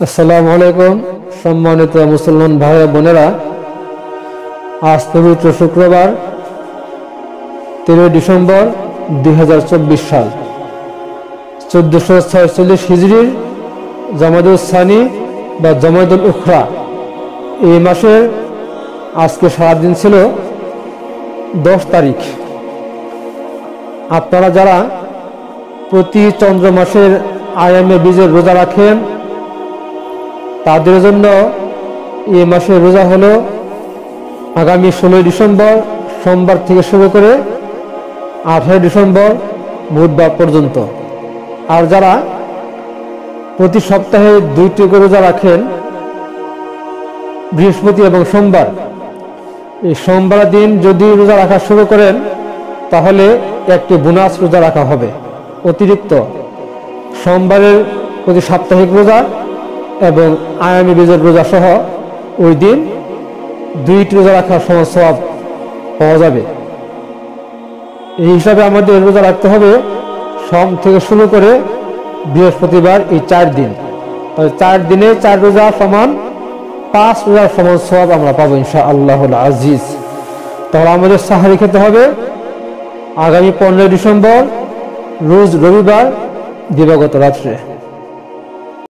আসসালামু আলাইকুম সম্মানিত মুসলমান ভাই বোনেরা, আজ পবিত্র শুক্রবার 13 ডিসেম্বর 2024 সাল 1446 হিজরির জামাদুল সানি বা জামাদুল উখরা এই মাসের আজকে সারাদিন ছিল 10 তারিখ। আপনারা যারা প্রতি চন্দ্র মাসের আয়ামে বীজের রোজা রাখেন তাদের জন্য এই মাসের রোজা হলো আগামী 16 ডিসেম্বর সোমবার থেকে শুরু করে 18 ডিসেম্বর বুধবার পর্যন্ত। আর যারা প্রতি সপ্তাহে 2টি করে রোজা রাখেন বৃহস্পতি এবং সোমবার, এই সোমবার দিন যদি রোজা রাখা শুরু করেন তাহলে একটি বোনাস রোজা রাখা হবে। অতিরিক্ত সোমবারের প্রতি সাপ্তাহিক রোজা এবং আয়ামী বীজের রোজা সহ ওই দিন 2টি রোজা রাখার সমান সওয়াব পাওয়া যাবে। এই হিসাবে আমাদের রোজা রাখতে হবে সোম থেকে শুরু করে বৃহস্পতিবার, এই 4 দিন। তবে 4 দিনে 4 রোজা সমান 5 রোজার সমান সওয়াব আমরা পাবো ইনশাআল্লাহুল আজিজ। তাহলে আমাদের সাহারি খেতে হবে আগামী 15 ডিসেম্বর রোজ রবিবার দিবাগত রাত্রে।